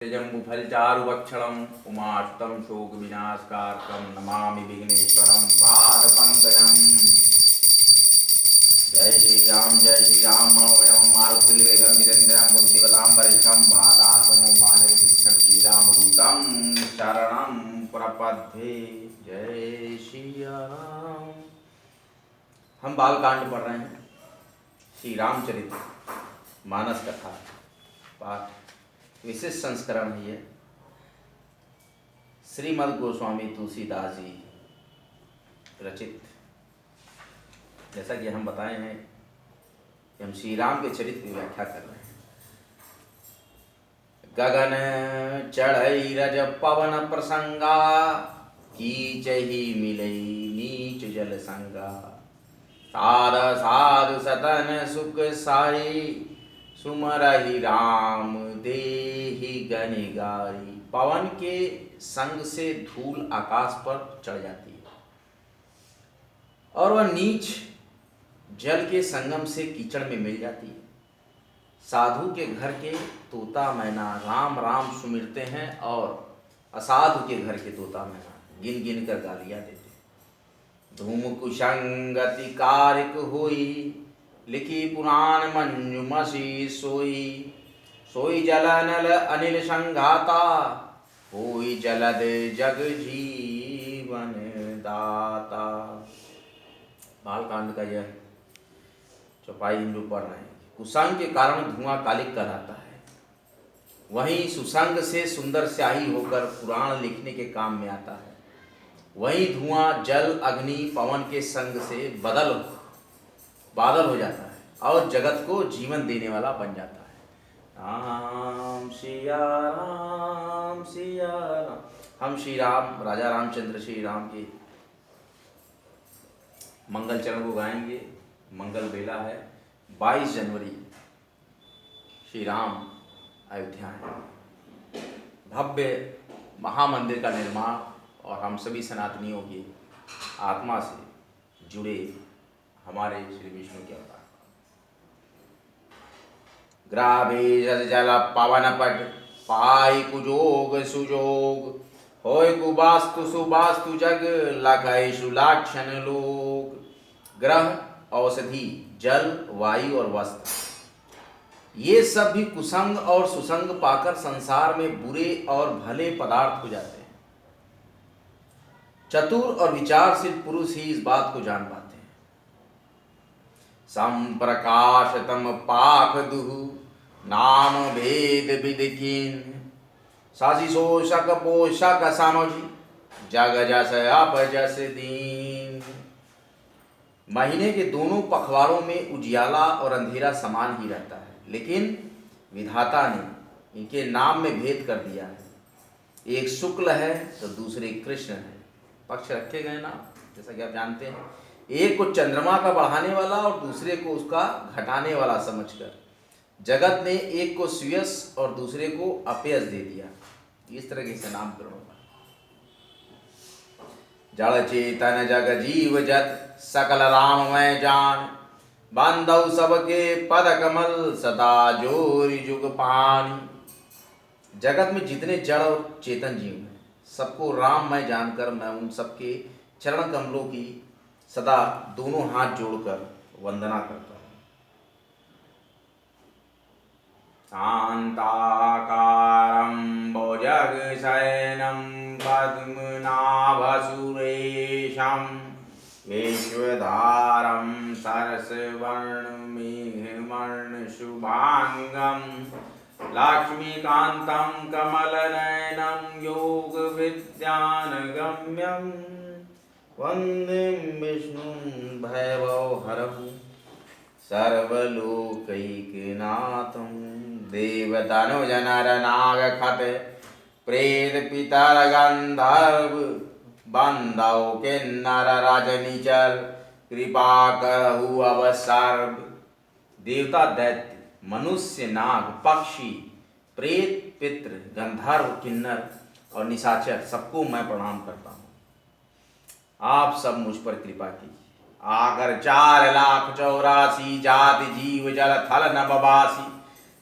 जम्बुफलचारुभक्षणम् उमाष्टं शोकविनाशकारकं नमामि विघ्नेश्वरं पादपङ्कजम्। जय श्री राम मनोजवं मारुतिवेगं जितेन्द्रं बुद्धिवतां वरिष्ठं वातात्मजं वानरं श्रीरामदूतं शरणं प्रपद्ये। जय श्री राम। हम बालकांड पढ़ रहे हैं, श्री रामचरित मानस कथा पाठ विशेष संस्करण है। ये श्रीमद् गोस्वामी तुलसीदास जी रचित। जैसा कि हम बताए हैं कि हम श्री राम के चरित्र की व्याख्या कर रहे हैं। गगन चढ़ई रज पवन प्रसंगा, कीचहि मिलई नीच जल संगा। साध साधु सतन सुख साई, सुमरहि राम देहि गनि गारी। पवन के संग से धूल आकाश पर चढ़ जाती है और वह नीच जल के संगम से कीचड़ में मिल जाती है। साधु के घर के तोता मैना राम राम सुमिरते हैं और असाधु के घर के तोता मैना गिन गिन कर गालियां देते हैं। धूम कुसंगति कारिक होई, लिखी पुराण मंजुमसी सोई। सोई जल नल अनिल संघाता, होई जलद जग जीवन दाता। बालकांड का यह चौपाई हम जो पढ़ रहे हैं। कुसंग के कारण धुआं कालिक कहलाता है, वहीं सुसंग से सुंदर स्याही होकर पुराण लिखने के काम में आता है। वहीं धुआं जल अग्नि पवन के संग से बादल हो जाता है और जगत को जीवन देने वाला बन जाता है। राम सिया राम सिया राम। हम श्री राम राजा रामचंद्र श्री राम के मंगल चरण को गाएंगे। मंगल बेला है, 22 जनवरी श्री राम अयोध्या है। भव्य महामंदिर का निर्माण और हम सभी सनातनियों की आत्मा से जुड़े हमारे श्री विष्णु के अवतार। ग्राभे जल पवन पट, पाई कुजोग सुजोग। होय कुवास्तु सुवास्तु जग, लखै सुलाक्षण लोग। ग्रह, औषधि, जल, वायु और वस्त्र, ये सब भी कुसंग और सुसंग पाकर संसार में बुरे और भले पदार्थ हो जाते हैं। चतुर और विचारशील पुरुष ही इस बात को जान पाते हैं। संप्रकाशतम पाक दुहु, नाम भेद विधि कीन। सासी शोषक पोषक सामोजी, जग जस अप जस दीन। महीने के दोनों पखवाड़ों में उजियाला और अंधेरा समान ही रहता है, लेकिन विधाता ने इनके नाम में भेद कर दिया है। एक शुक्ल है तो दूसरे कृष्ण है। पक्ष रखे गए ना, जैसा कि आप जानते हैं। एक को चंद्रमा का बढ़ाने वाला और दूसरे को उसका घटाने वाला समझकर जगत ने एक को सुयश और दूसरे को अपयश दे दिया। इस तरह से नामकरण होगा। जड़ चेतन जग जीव जत, सकल राममय जान। बांधव सबके पद कमल, सदा जोरी जुग पानी। जगत में जितने जड़ और चेतन जीव हैं, सबको राममय जानकर मैं उन सबके चरण कमलों की सदा दोनों हाथ जोड़कर वंदना करता हूँ। शांताकारं भुजगशयनं पद्मनाभसुरेशं, विश्वधारं सरसवर्णमेघवर्णशुभांगं। लक्ष्मीकान्तं कमलनयनं योगविद्यानगम्यं। वन्दे विष्णुं भैरवहरं, सर्वलोकैकनाथं। देवतनुजनरनागखत, प्रेत पितर गंधर्व। बंधव किन्नर रजनीचर, कृपा करहु अब सर्व। देवता दैत्य मनुष्य नाग पक्षी प्रेत पितृ गंधर्व किन्नर और निशाचर सबको मैं प्रणाम करता हूँ। आप सब मुझ पर कृपा कीजिए। आकर 4,84,000 जाति जीव जल थल नभवासी।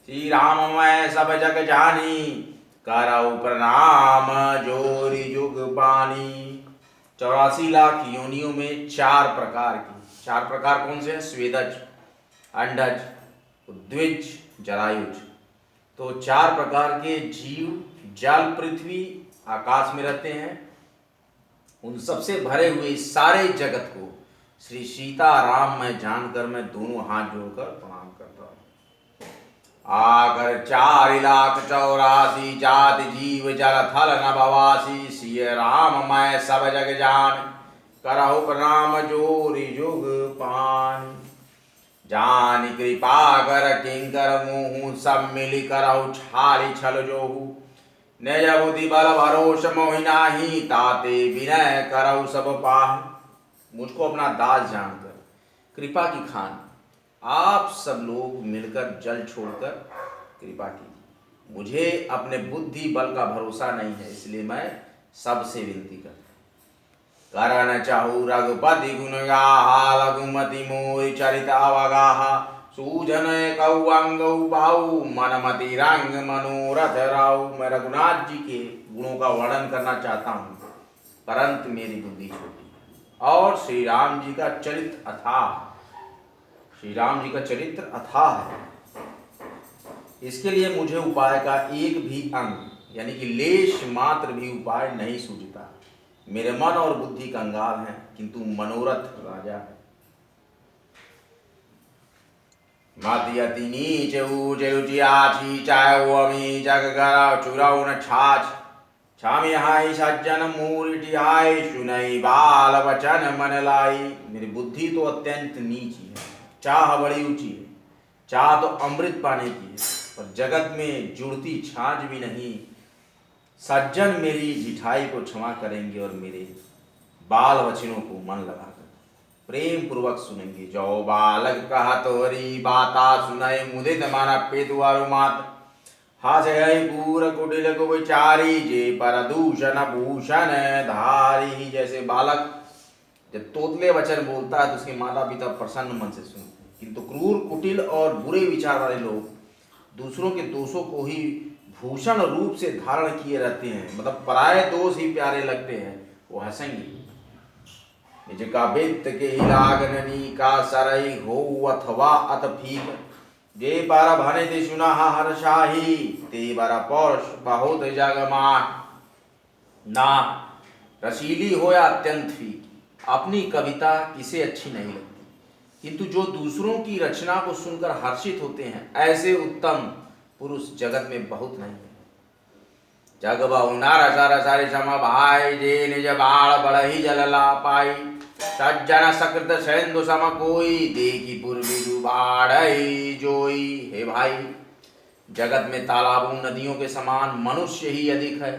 श्री राम मैं सब जग जानी, करौ प्रणाम जोरी जुग पानी। 84 लाख योनियों में 4 प्रकार कौन से हैं? स्वेदज, अंडज, उद्विज, जरायुज। तो 4 प्रकार के जीव जल, पृथ्वी, आकाश में रहते हैं। उन सबसे भरे हुए इस सारे जगत को श्री सीताराम मैं जानकर मैं दोनों हाथ जोड़कर प्रणाम करता हूँ। आकर 4,84,00,000 जाति जीव जल थल नभवासी। सिय राम मैं सब जग जान, करहु प्रणाम जोरी जुग पान। जान कृपा कर किंकर मुँह, सब मिली करहु छाली छल जोहू। निज बुद्धि बल भरोस मोहि नाहि, ताते विनय करहु सब पाह। मुझको अपना दास जानकर कृपा की खान आप सब लोग मिलकर जल छोड़कर कृपा कीजिए। मुझे अपने बुद्धि बल का भरोसा नहीं है, इसलिए मैं सबसे विनती करता हूँ। करन चाहू रघुपति गुण गाहा, लघुमति मोहि चरित अवगाहा। सूझन कहू अंगऊ बाहु, मनमति रंग मनोरथ राहु। मैं रघुनाथ जी के गुणों का वर्णन करना चाहता हूँ, परंतु मेरी बुद्धि छोटी है। और श्री राम जी का चरित्र अथाह, श्री राम जी का चरित्र अथाह है। इसके लिए मुझे उपाय का एक भी अंग यानी कि लेश मात्र भी उपाय नहीं सूझता। मेरे मन और बुद्धि कंगाल हैं, किंतु मनोरथ राजा है। मति अति नीच ऊच रुचि आछी, चाहे वो अमी जग गरा चुराऊ न छाछ। छामी हाई सज्जन मूर्ति हाय, सुनई बाल वचन मन लाई। मेरी बुद्धि तो अत्यंत नीच है, चाह बड़ी ऊंची है। चाह तो अमृत पाने की है, पर जगत में जुड़ती छाछ भी नहीं। सज्जन मेरी जिठाई को क्षमा करेंगे और मेरे बाल वचनों को मन लगाकर प्रेम पूर्वक सुनेंगे। जो बालक कहा तोरी बाता, सुनाई मुदित मन पेतुआरु मात। हास्य पूर कुटिल को विचारी, जे पर दूषण भूषण धारी। जैसे बालक जब तोतले वचन बोलता है तो उसके माता पिता प्रसन्न मन से सुनते हैं, किंतु क्रूर कुटिल और बुरे विचार वाले लोग दूसरों के दोषों को ही भूषण रूप से धारण किए रहते हैं, मतलब पराये दोष ही प्यारे लगते हैं, वो हंसेंगे। निज का वित्त के लागननी का सरई हो, अथवा अत फीक। जे पर भने ते सुना हर्षाही, ते बर पौरुष बहुत जगमा। ना रसीली हो या अत्यंत फीकी, अपनी कविता किसे अच्छी नहीं लगती, किंतु जो दूसरों की रचना को सुनकर हर्षित होते हैं, ऐसे उत्तम पुरुष जगत में बहुत नहीं है। जग बहु नर सर सरि सम भाई, जे निज बाल बढ़ही जल ला पाई। सज्जन सकृत सेंधु सम कोई, देखी पूर्वी डुबाड़ई जोई। हे भाई, जगत में तालाबों नदियों के समान मनुष्य ही अधिक है,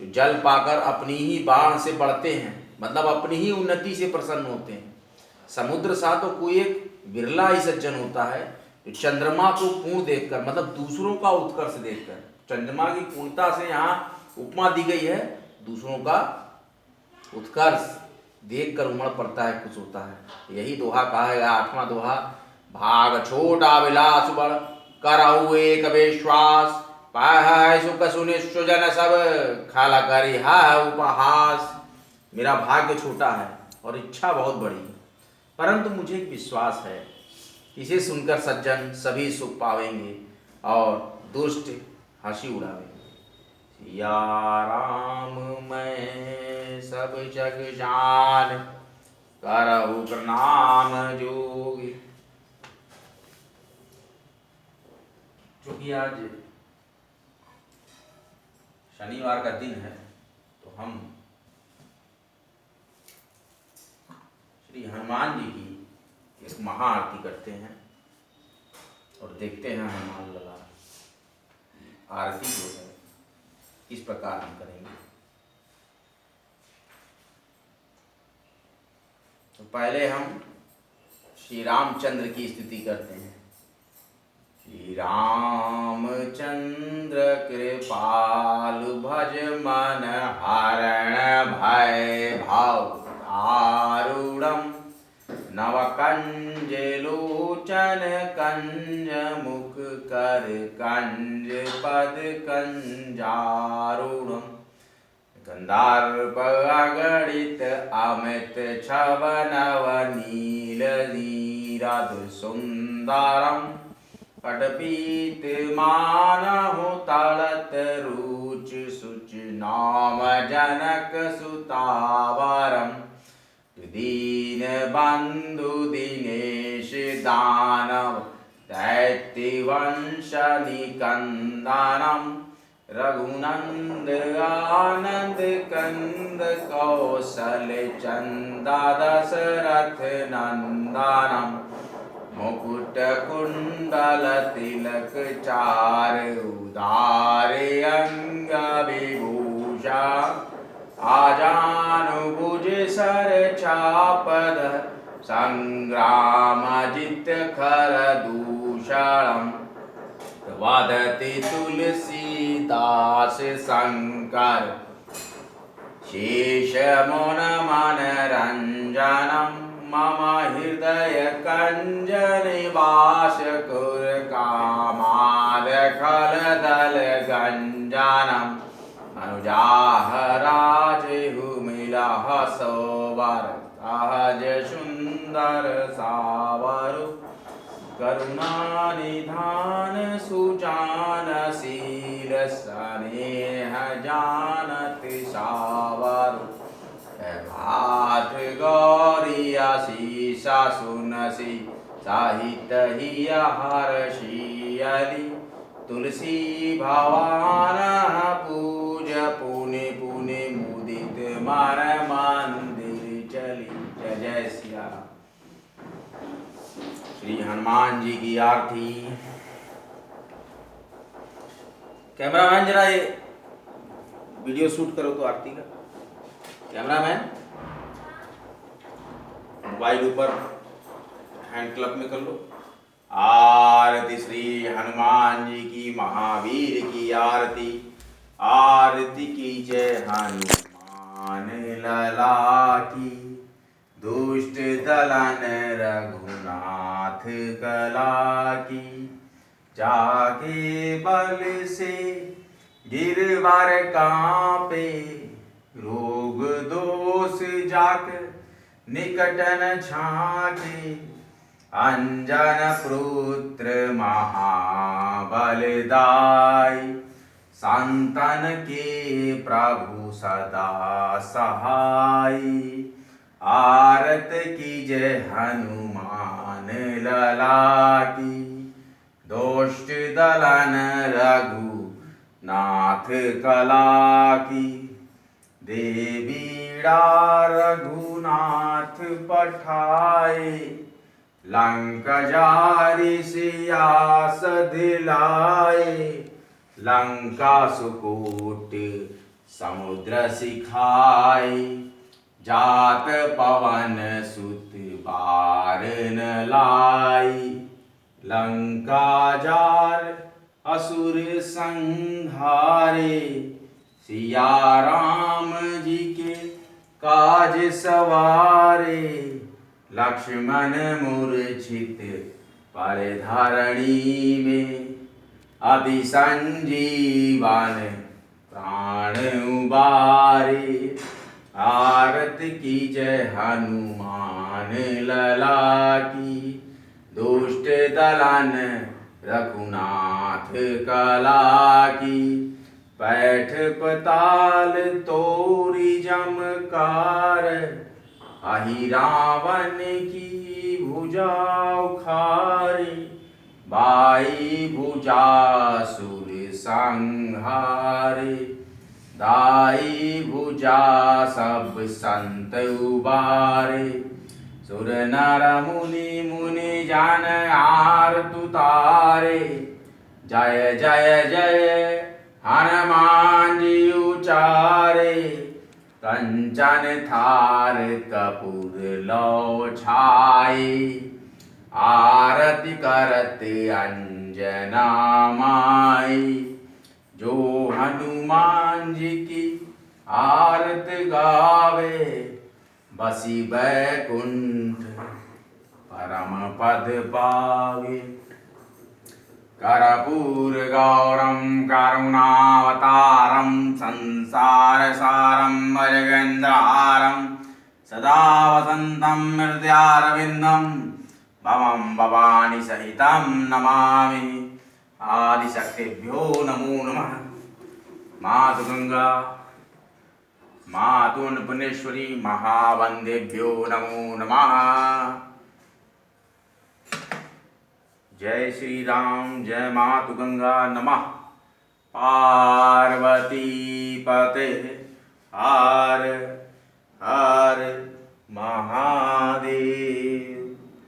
जो जल पाकर अपनी ही बाढ़ से बढ़ते हैं, मतलब अपनी ही उन्नति से प्रसन्न होते हैं। समुद्र सा तो कोई एक बिरला ही सज्जन होता है जो चंद्रमा को पूर्ण देखकर, मतलब दूसरों का उत्कर्ष देखकर, चंद्रमा की पूर्णता से यहाँ उपमा दी गई है, दूसरों का उत्कर्ष देखकर उमड़ पड़ता है, खुश होता है। यही दोहा कहा है, 8वां दोहा। भाग छोटा विलास बड़, करहु एक विश्वास। पाय सुख सुनि सुजन सब, खाला करी है उपहास। मेरा भाग्य छोटा है और इच्छा बहुत बड़ी है, परंतु मुझे एक विश्वास है, इसे सुनकर सज्जन सभी सुख पावेंगे और दुष्ट हंसी उड़ावेंगे। या राम मैं सब जग जान, करहु प्रणाम जोगी। चूंकि आज शनिवार का दिन है, तो हम श्री हनुमान जी की एक महाआरती करते हैं और देखते हैं हनुमान लगा आरती जो है किस प्रकार हम करेंगे। तो पहले हम श्री रामचंद्र की स्तुति करते हैं। श्री रामचंद्र कृपालु, भज मन हरण भय भाव दारुणम। नव कंज लोचन कंज मुख कर कंज पद कंजारूढ़ गंधार्प अगणित अमित छव नव नील नीरद सुंदरम पटपीत मानहु तड़त रुच सुच नाम जनक सुतावरम दीन बंधु दिनेश दानव दैत्य वंश निकंदनम रघुनंद आनंद कंद कौशल चंदा दशरथ नंदनम मुकुट कुंडल तिलक चार उदार अंग विभूषा आजानुभुज सर चापद संग्राम जित खर दूषणम वदति तुलसीदास शंकर शेष मन मनरंजनम मम हृदय कंज निवास कुर कामाद खल दल गंजनम अनुजाह राजहु मिलह सोवर सहज सुंदर सावरु करुणा निधान सुजान शील स्नेह जानत सावरु भात गौरी आशीषा सुनसी साहित हिय हर्षियली तुलसी भवान पूज पुनि पुनि मुदित मन मंदिर चली। जय जय सिया राम। श्री हनुमान जी की आरती। कैमरामैन जरा ये वीडियो शूट करो तो आरती का। कैमरामैन मोबाइल ऊपर हैंड क्लब में कर लो। आरती श्री हनुमान जी की महावीर की आरती। आरती की जय हनुमान लला की दुष्ट दलन रघुनाथ कला की जाके बल से गिरवर कांपे रोग दोष जाक निकटन झाके अंजन पुत्र महाबलदाई संतन के प्रभु सदा सहाय। आरत की जय हनुमान लला की दोष्ट दलन रघुनाथ कला की देवीड़ा रघुनाथ पठाए लंका जारी सियास दिलाए लंका सुकोट समुद्र सिखाए जात पवन सुत बार न लाई लंका जार असुर संहारे सिया राम जी के काज सवारे लक्ष्मण मूर्छित पड़े धरणी में अति संजीवन प्राण उबारे। आरत की जय हनुमान लला की दुष्ट दलन रघुनाथ कला की पैठ पताल तोरी जमकार अहि रावण की भुजा उखारी बाई भुजा सुर संहारे दाई भुजा सब संत उबारे सुर नर मुनि मुनि जन आरत उतारे जय जय जय हनुमान जी उचारे कंचन थार कपूर लो छाई आरती करत अंजना माई जो हनुमान जी की आरत गावे बसी बैकुंठ परम पद पावे। कर्पूरगौरं करुणावतारं संसारसारं भजगेन्द्रहारं सदा वसन्तं हृदयारविन्दं भवं भवानी सहितं नमामि। आदिशक्तिभ्यो नमो नमः। मातु गंगा मातु अन्नपूर्णेश्वरी महावंदेभ्यो नमो नमः। जय श्री राम, जय मातु गंगा, नमः पार्वती पते, हर हर महादेव।